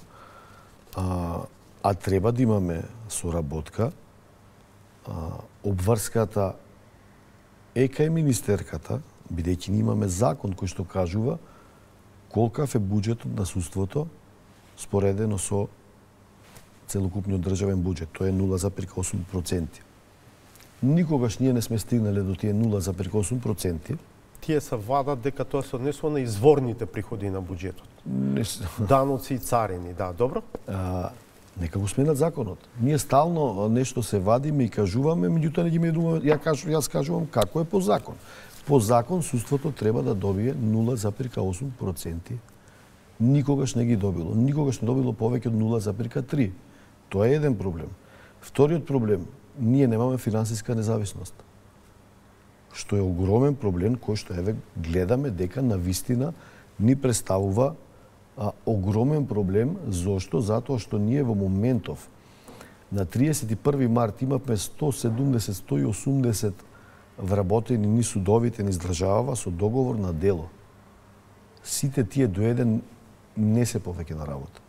А треба да имаме соработка. Обврската е кај министерката, бидејќи имаме закон кој што кажува колкав е буџетот на судството споредено со целокупниот државен буџет. Тоа е 0,8%. Никогаш ние не сме стигнале до тие 0,8%. Тие се вадат дека тоа се однесува на изворните приходи на буџетот. Даноци и царини, да, добро? Нека го сменат законот. Ние стално нешто се вадиме и кажуваме, меѓутоа не ги медуваме. Јас кажувам како е по закон. По закон судството треба да добие 0,8%. Никогаш не ги добило. Никогаш не добило повеќе од 0,3%. Тоа е еден проблем. Вториот проблем, ние немаме финансиска независност. Што е огромен проблем кој што еве гледаме дека навистина ни представува огромен проблем. Зошто? Затоа што ние во моментов на 31 март имавме 170-180 вработени ни судовите низ државава со договор на дело. Сите тие до еден не се повеќе на работа.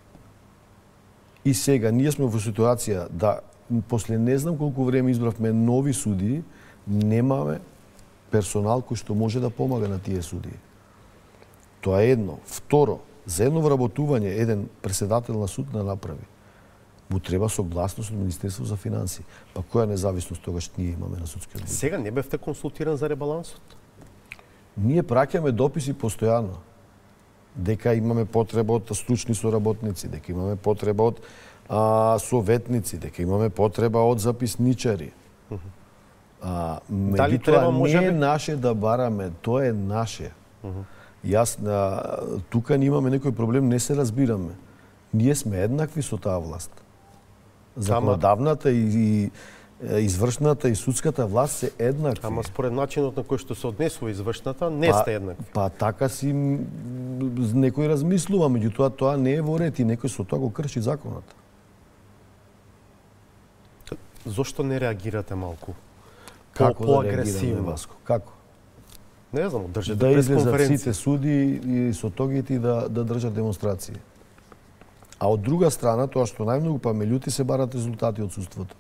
И сега ние сме во ситуација да после не знам колку време избравме нови судии, немаме персонал кој што може да помага на тие судии. Тоа е едно. Второ, за едно вработување еден председател на суд да направи, му треба согласност од Министерството за финансии. Па која независност тогаш ние имаме на судскиот буџет? Сега не бевте консултиран за ребалансот? Ние праќаме дописи постојано дека имаме потреба од стручни соработници, дека имаме потреба од советници, дека имаме потреба од записничари. Меѓутоа не е наше да бараме, тоа е наше. Јас тука не имаме некој проблем, не се разбираме. Ние сме еднакви со таа власт. Законодавната и извршната и судската власт се еднакви. Ама според начинот на кој што се однесува извршната, не сте еднакви. Па така си некој размислува, меѓутоа тоа не е во ред и некој со тоа го крши законот. Зошто не реагирате малку? Како да реагираме, Васко? Како? Не знам, држите да пресконференција. сите суди и сотогите да држат демонстрации. А од друга страна, тоа што најмногу па ме љути, се барат резултати од судството.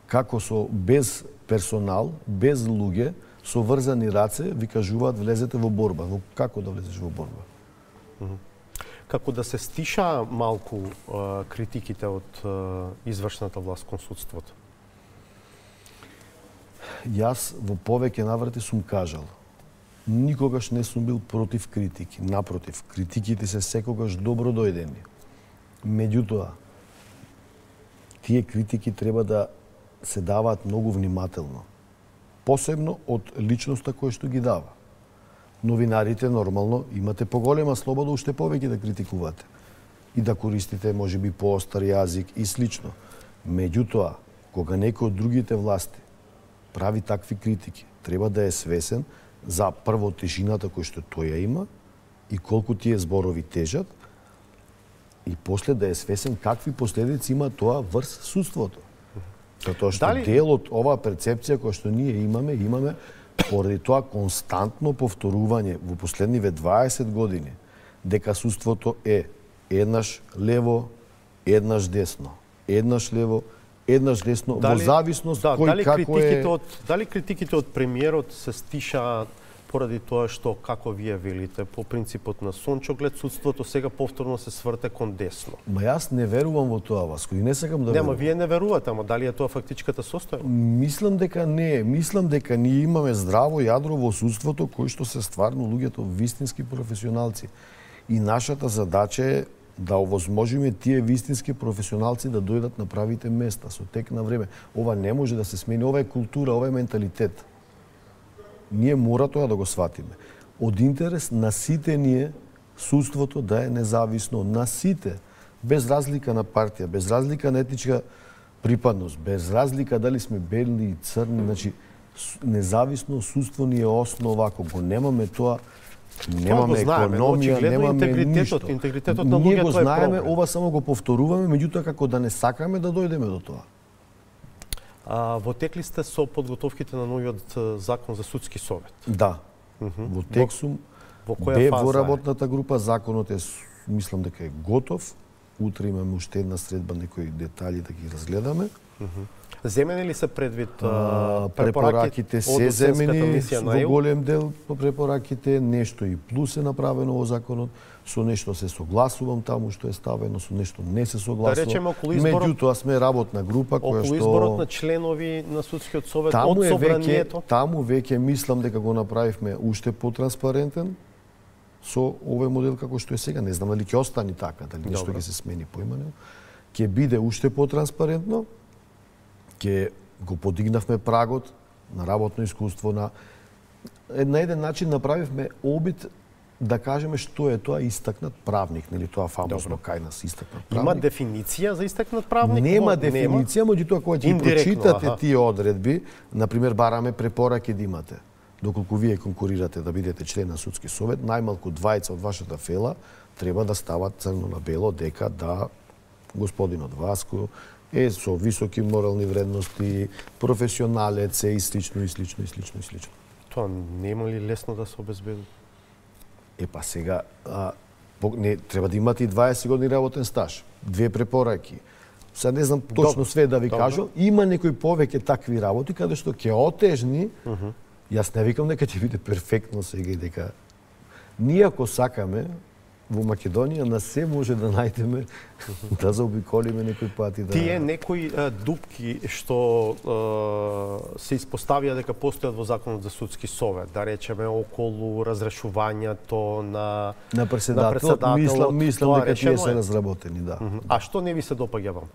Како без персонал, без луѓе, со врзани раце, ви кажуваат влезете во борба. Како да влезеш во борба? Како да се стиша малку критиките од извршната власт кон судството? Јас во повеќе наврати сум кажал, никогаш не сум бил против критики. Напротив, критиките се секогаш добро дојдени. Меѓутоа, тие критики треба да се даваат многу внимателно. Посебно од личноста која што ги дава. Новинарите нормално имате поголема слобода уште повеќе да критикувате и да користите можеби поостар јазик и слично. Меѓутоа, кога некој од другите власти прави такви критики, треба да е свесен за прво тежината кој што тој ја има и колку тие зборови тежат и после да е свесен какви последици има тоа врз судството. Затоа што дел од оваа перцепција која што ние имаме поради тоа константно повторување во последниве 20 години дека судството е еднаш лево, еднаш десно, еднаш лево, еднаш десно, во зависност кој како е... Дали критиките од премиерот се стишаат поради тоа што, како вие велите, по принципот на сончоглед, судството сега повторно се сврте кон десно. Ма јас не верувам во тоа, Васко, и не сакам да верувам. Нема, вие не верувате, ама дали е тоа фактичката состојба? Мислам дека не, мислам дека ние имаме здраво јадро во судството кои што се стварно луѓето вистински професионалци. И нашата задача е да овозможиме тие вистински професионалци да дојдат на правите места со тек на време. Ова не може да се смени, ова е култура, ова е менталитет. Ние мора тоа да го сватиме. Од интерес на сите ние судството да е независно, на сите, без разлика на партија, без разлика на етничка припадност, без разлика дали сме бели и црни, значи независно судство ни е основа, ако го немаме тоа, немаме економија, немаме ништо. Интегритетот на ние луѓето го е знаеме, проблем. ова само го повторуваме, меѓутоа како да не сакаме да дојдеме до тоа. Во тек ли сте со подготовките на новиот закон за судски совет? Да. Во тек сум. Во која бе фаза во е? работната група, законот е, мислам дека е готов. Утре имаме уште една средба, некои детали да ги разгледаме. Земени ли се предвид препораките се од оценската земени мисија на во ЕУ? голем дел по препораките, нешто и плюс е направено во законот, со нешто се согласувам таму што е ставено, со нешто не се согласувам. Да речеме, околу изборот- Меѓутоа сме работна група која Околу што изборот на членови на судскиот совет од таму собранието? таму веќе мислам дека го направивме уште потранспарентен со овој модел како што е сега. Не знам дали ќе остане така, дали нешто Добро. ќе се смени поименно. Ќе биде уште потранспарентно. Ќе го подигнавме прагот на работно искуство, на еден начин направивме обид да кажеме што е тоа истакнат правник, нели тоа фамозно кај нас истакнат правник. Има дефиниција за истакнат правник? Нема дефиниција, меѓутоа кога ќе Индиректно, прочитате аха. тие одредби, на пример бараме препораки да имате. Доколку вие конкурирате да бидете член на судски совет, најмалку двајца од вашата фела треба да стават црно на бело дека да господинот Васко е со високи морални вредности, професионалец е и слично, и слично, и слично, и слично. Тоа нема ли лесно да се обезбеди? Па сега, не, треба да имате и 20 години работен стаж, 2 препораки. Сега не знам точно Добро. све да ви Добро. кажам, има некои повеќе такви работи каде што ќе отежни. Јас не викам дека ќе биде перфектно сега и дека ние ако сакаме во Македонија на се може да најдеме да заобиколиме некои пати да. Тие некои дупки што се испоставија дека постојат во законот за судски совет, да речеме околу разрешувањето на председателот, мислам тоа дека тие решено се е. разработени, да. А што не ви се допаѓа вам?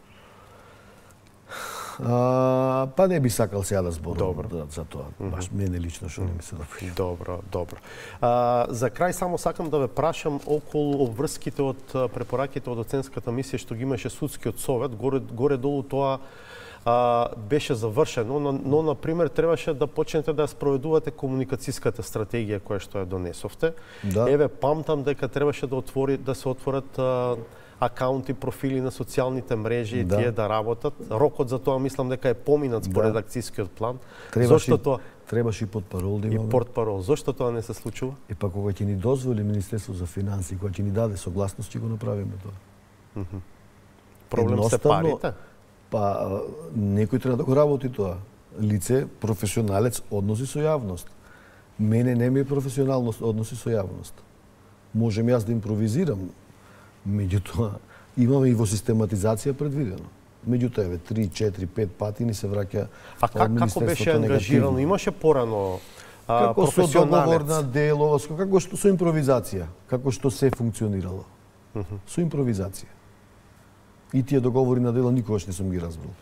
Па не би сакал сега да зборувам Добро. за тоа. Баш мене лично што не ми се допаѓа. Добро. За крај само сакам да ве прашам околу обврските од препораките од оценската мисија што ги имаше судскиот совет, горе-долу тоа беше завршено, но на пример требаше да почнете да спроведувате комуникацијската стратегија која што ја донесовте. Да. Еве памтам дека требаше да се отворат акаунти, профили на социјалните мрежи и тие да работат. Рокот за тоа мислам дека е поминат според акцијскиот план. Зошто тоа? Требаше и портпарол да И имаме. портпарол. Зошто тоа не се случува? И па кога ќе ни дозволи Министерство за финансии, кога ќе ни даде согласност, ќе го направиме тоа. Проблем се парите? Па некој треба да го работи тоа. Лице, професионалец, односи со јавност. Мене не ми е професионалност, односи со јавност. Можем јас да импровизирам, меѓутоа имаме и во систематизација предвидено. Меѓутоа, еве, 3, 4, 5 пати ни се враќа А како беше ангажирано? Имаше порано како со професионалец? договорна делова, како што со импровизација, како што се функционирало. Со импровизација. И тие договори на дело никогаш не сум ги разбрал.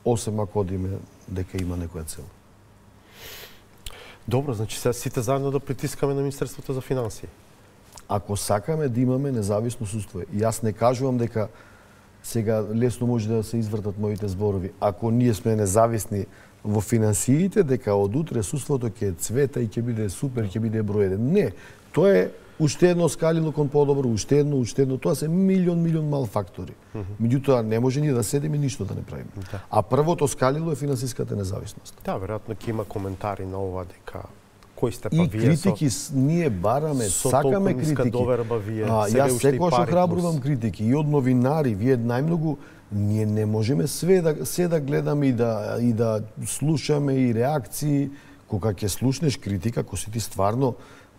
Осем ако одиме дека има некоја цел. Добро, значи сега сите заедно да притискаме на Министерството за финансии. Ако сакаме да имаме независно судство, јас не кажувам дека сега лесно може да се извртат моите зборови. Ако ние сме независни во финансиите, дека од утре судството ќе цвета и ќе биде супер, ќе биде број еден. Не, тоа е уште едно скалило кон подобро, уште едно, тоа се милион мал фактори. Меѓутоа не може ние да седиме и ништо да не правиме. А првото скалило е финансиската независност. Да, веројатно ќе има коментари на ова дека кои сте па И вие критики ние бараме, сакаме критики. Доверба вие, Јас секогаш охрабрувам критики и од новинари, вие најмногу ние не можеме се да гледаме и да слушаме и реакции Кога ќе слушнеш критика, ако си ти стварно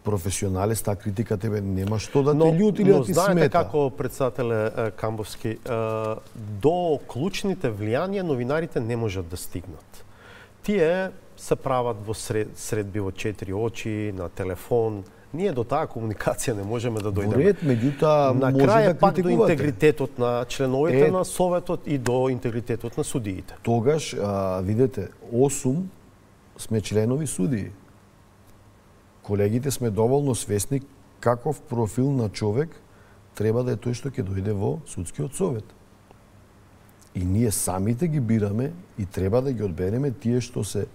професионалист, таа критика тебе нема што да те љути или да ти смета. Но знаете како председателе Камбовски, до клучните влијанија новинарите не можат да стигнат. Тие се прават во средби во 4 очи, на телефон. Ние до таа комуникација не можеме да дојдеме. Поред, меѓутоа, на може крај да пак до критикувате. интегритетот на членовите на Советот и до интегритетот на судиите. Тогаш, видете, 8 сме членови судии. Колегите сме доволно свесни каков профил на човек треба да е тој што ќе дојде во судскиот совет. И ние самите ги бираме и треба да ги одбереме тие што се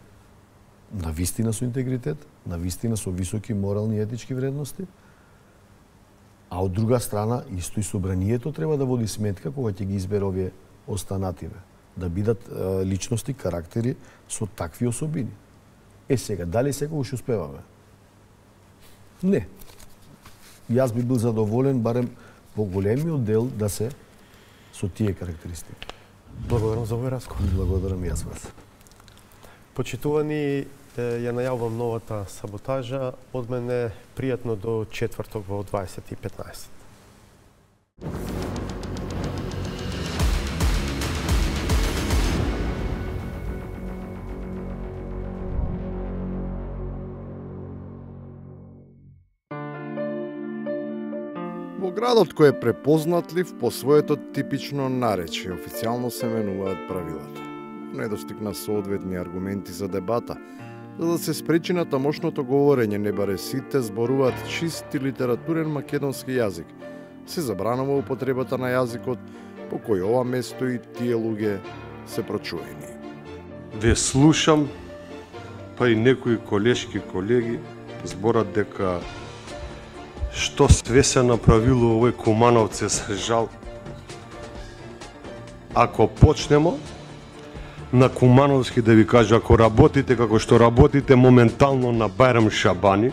навистина со интегритет, навистина со високи морални и етички вредности. А од друга страна, исто и собранието треба да води сметка кога ќе ги избере овие останативе. Да бидат личности, карактери со такви особини. Сега, дали секогаш успеваме? Не. Јас би бил задоволен барем во големиот дел да се со тие карактеристики. Благодарам за овој разговор. Благодарам јас вас. Почитувани, ја најавувам новата саботажа. Од мене пријатно до четврток во 20:15. Во градот кој е препознатлив по своето типично наречие, официјално се менуваат правилата. Недостиг на соодветни аргументи за дебата, за да се спречи на тамошното говорење, не баре сите зборуваат чист и литературен македонски јазик. Се забранува употребата на јазикот по кој ова место и тие луѓе се прочуени. Ве слушам, па и некои колешки колеги зборат дека што све се направило овој Кумановце, се жал. Ако почнемо на Кумановски, да ви кажа, ако работите како што работите моментално на Бајрам Шабани,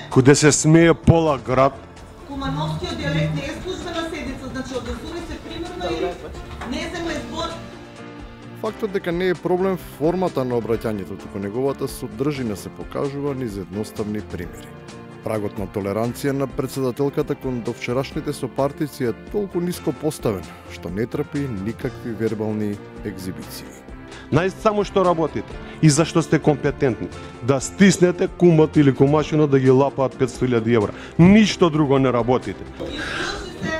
каде се смее пола град. Кумановскиот дијалект не е службена седица, значи одозуви се примерно и не е землен збор. Фактот дека не е проблем формата на обраќањето, туку неговата содржина се покажува низ едноставни примери. Прагот на толеранција на председателката кон довчерашните сопартици е толку ниско поставен, што не трпи никакви вербални екзибиции. Најст само што работите и зашто сте компетентни, да стиснете кумот или кумашина да ги лапаат 500.000 евра. Ништо друго не работите.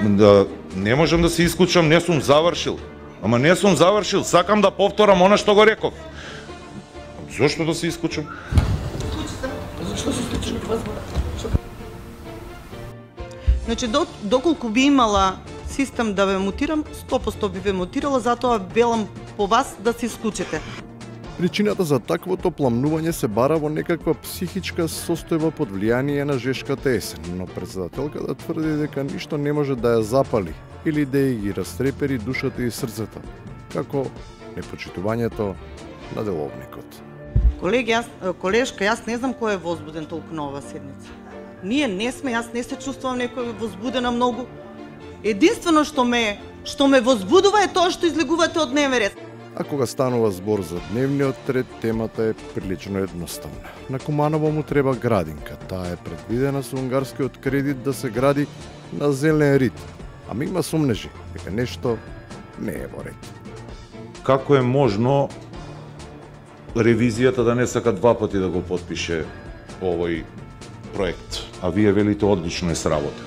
Да, не можам да се исклучам, не сум завршил. Ама не сум завршил, сакам да повторам она што го реков. Зошто да се исклучам? Зашто се исклучиш од збора? Значи, доколку би имала систем да ве мутирам, 100% би ве мутирала, затоа велам по вас да се исклучите. Причината за таквото пламнување се бара во некаква психичка состојба под влијание на жешката есен, но председателката тврди дека ништо не може да ја запали или да ја ги растрепери душата и срцето, како непочитувањето на деловникот. Колешка, јас не знам кој е возбуден толку на оваа седница. Ние не сме, јас не се чувствувам некој возбудена многу. Единствено што ме возбудува е тоа што излегувате од дневен ред. А кога станува збор за дневниот ред, темата е прилично едноставна. На Куманово му треба градинка. Таа е предвидена со унгарскиот кредит да се гради на зелен рид. Ама има сомнежи дека нешто не е во ред. Како е можно ревизијата да не сака два пати да го потпише овој проект? А вие велите одлично е сработен.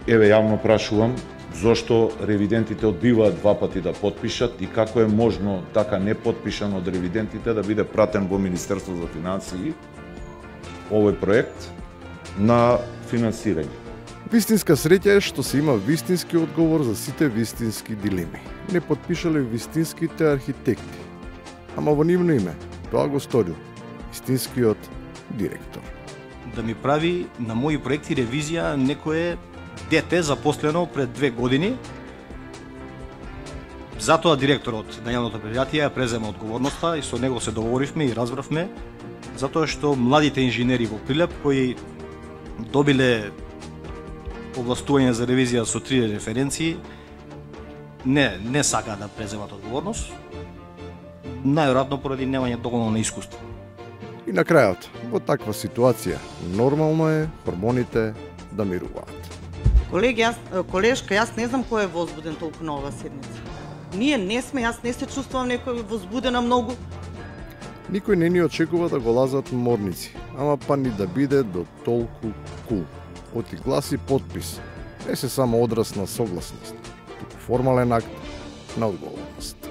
Еве, јавно прашувам, зошто ревидентите одбиваат два пати да потпишат и како е можно така не потпишан од ревидентите да биде пратен во Министерство за финансии овој проект на финансирање? Вистинска среќа е што се има вистински одговор за сите вистински дилеми. Не потпишале вистинските архитекти. Ама во нивно име, тоа го сторил вистинскиот директор. Да ми прави на мои проекти ревизија некое дете запослено пред 2 години. Затоа директорот на јавното предпријатие ја презема одговорноста и со него се договоривме и разбравме, затоа што младите инженери во Прилеп кои добиле овластување за ревизија со 3 референции не сака да преземат одговорност. најверојатно поради немање доволно на искуство. И на крајот, во таква ситуација, нормално е хормоните да мируваат. Колеги, колешка, јас не знам кој е возбуден толку на оваа седница. Ние не сме, јас не се чувствувам некој возбудена многу. Никој не ни очекува да го лазат морници, ама па ни да биде до толку кул. Оти гласи подпис, не се само одраз на согласност, туку формален акт на одговорност.